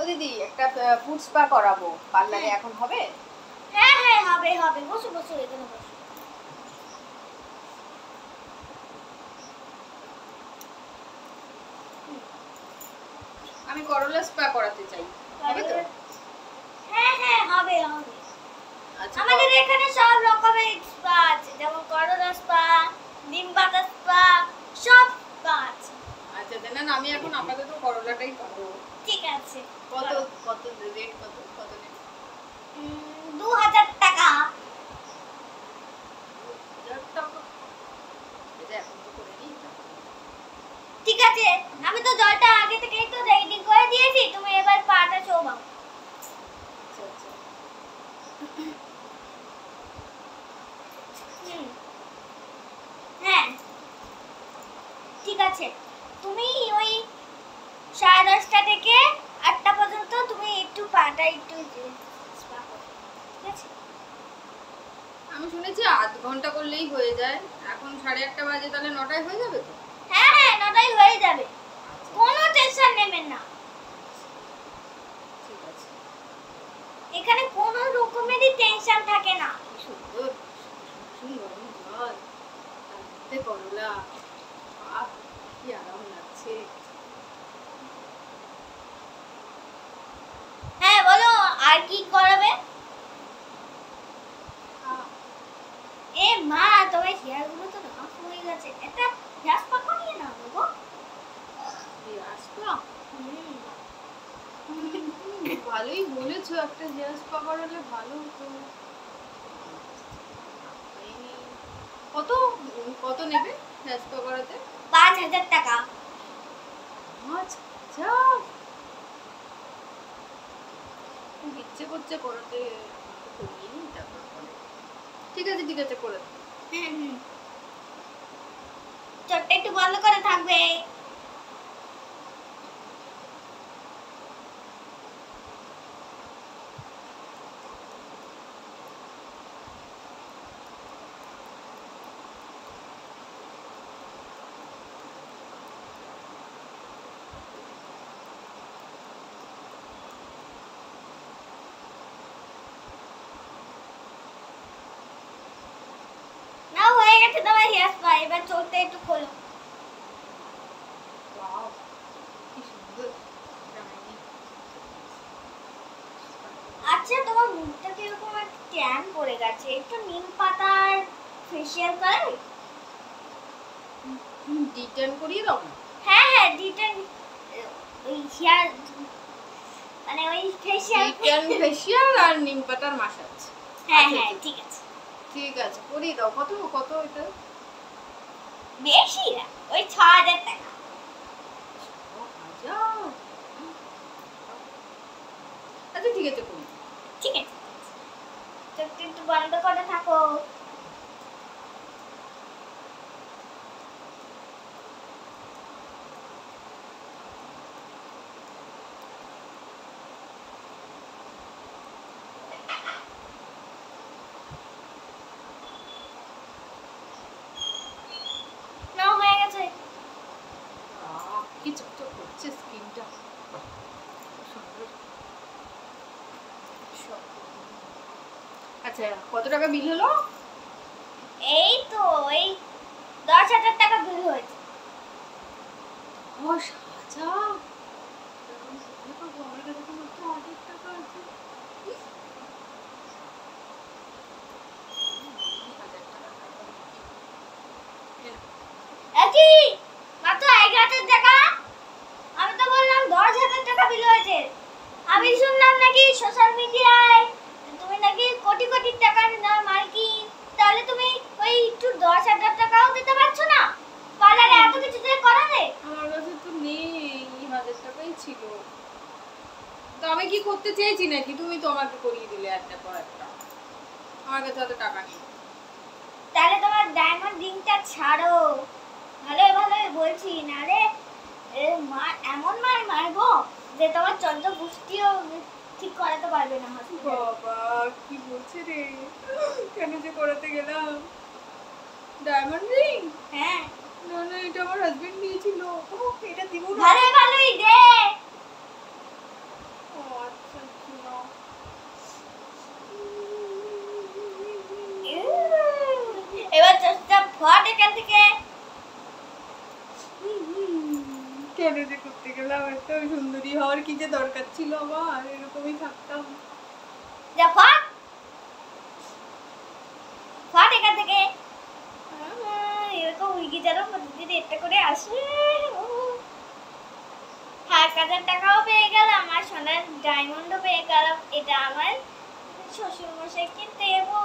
দিদি একটা food spa করাবো পার্লারে, এখন হবে? হ্যাঁ হ্যাঁ হবে হবে, বসো বসো এখানে বসো। আমি করলা স্পা করাতে চাই, হবে তো? হ্যাঁ হ্যাঁ হবে হবে। আচ্ছা, আমাদের এখানে সব রকমের স্পা আছে, যেমন করলা স্পা, নিম পাতা স্পা, সব স্পা আছে। আচ্ছা দেন, আমি এখন আপাতত করলাটাই করবো। ঠিক আছে। কত কত রেট, কত কত নেন? 2000 টাকা। ঠিক আছে, আমি তো জলটা আগে থেকেই তো রেডি করে দিয়েছি, তুমি এবার পাটা চোবাও। আচ্ছা আচ্ছা। হ্যাঁ ঠিক আছে, তুমি ওই 10:30 থেকে 8টা পর্যন্ত তুমি একটু পাটা একটু স্পা করো, ঠিক আছে? আমি শুনেছি আধ ঘন্টা করলেই হয়ে যায়, এখন 8:30 বাজে, তাহলে 9টায় হয়ে যাবে তো? হ্যাঁ হ্যাঁ 9টায় হয়ে যাবে, কোনো টেনশন নেবেন না। ঠিক আছে। এখানে কোনো রকমেরই টেনশন থাকে না। সুন্দর সুন্দর জল, তাতে করলা, আহ কি আরাম লাগছে। হ্যাঁ বলো, আর কি করাবে? এ মা, তোমার হেয়ার গুলো তো নষ্ট হয়ে গেছে, একটা হেয়ার স্পা করিয়ে না গো। Hair spa? ভালোই বলেছো, একটা হেয়ার স্পা করালে ভালো হতো। কত কত নেবে হেয়ার স্পা করাতে? 5000 টাকা। আচ্ছা, ইচ্ছে করছে করাতে, করিয়ে নিই তারপর করে। ঠিক আছে ঠিক আছে, করে দাও। চোখটা একটু বন্ধ করে থাকবে। না হয়ে গেছে তোমার হেয়ার স্পা, এবার চোখটা একটু খোলো। ওয়াও, কি সুন্দর। আচ্ছা, তোমার মুখটা কিরকম একটা ট্যান পড়ে গেছে, একটু নিম পাতার ফেসিয়াল করাবে? ডিটেন করিয়ে দাও না? হ্যাঁ হ্যাঁ ডিটেন, ওই হেয়ার মানে ওই ফেসিয়াল। ডিটেন ফেসিয়াল আর নিম পাতার মাসাজ। হ্যাঁ হ্যাঁ ঠিক আছে ঠিক আছে, করিয়ে দাও। কত কত এটা? বেশি না, ওই 6000 টাকা। আচ্ছা ঠিক আছে, করি। ঠিক আছে, চোখটা একটু বন্ধ করে থাকো। না হয়ে গেছে। কি চকচক করছে স্কিনটা, সুন্দর। আচ্ছা, কত টাকা বিল হলো? এই তো এই 10,000 টাকা বিল হয়েছে। 10,000? আমার কাছে তো মাত্র 1,000 টাকা আছে। একই মাত্র 11,000 টাকা? আমি তো বললাম 10,000 টাকা বিল হয়েছে। আমি শুনলাম নাকি সোশ্যাল মিডিয়ায় তুমি নাকি কোটি কোটি টাকার মালিক, তাহলে তুমি ওই একটু 10,000 টাকাও দিতে পারছো না পার্লারে এত কিছু দিয়ে করালে? আমার কাছে তো নেই, 1,000 টাকাই ছিল। তো আমি কি করতে চেয়েছি নাকি? তুমি তো আমাকে করিয়ে দিলে একটা পর একটা, আমার কাছে অত টাকা নেই। তাহলে তোমার ডায়মন্ড রিংটা ছাড়ো, ভালো ভালো বলছি, নারে এমন মার মারবো যে তোমার চন্দ্র পুষ্টিও ঠিক করাতে পারবে না। বাবা কি বলছে রে, কেন যে করাতে গেলাম? Diamond ring? হ্যাঁ না না, এটা আমার হাজবেন্ড দিয়েছিল। এটা দিব না। ভালোই দে। ও এখান থেকে। কেন যে করতে গেলাম, একটা সুন্দরী হওয়ার কি যে দরকার ছিল আমার, এরকমই থাকতাম। যা ফট ফট এখান থেকে। এরকম উইগিটারও প্রতিদিন একটা করে আসে। 1000 টাকাও পেয়ে গেলাম আর সোনার ডায়মন্ডও পেয়ে গেলাম। এটা আমার শ্বশুর মশাইকে দেবো।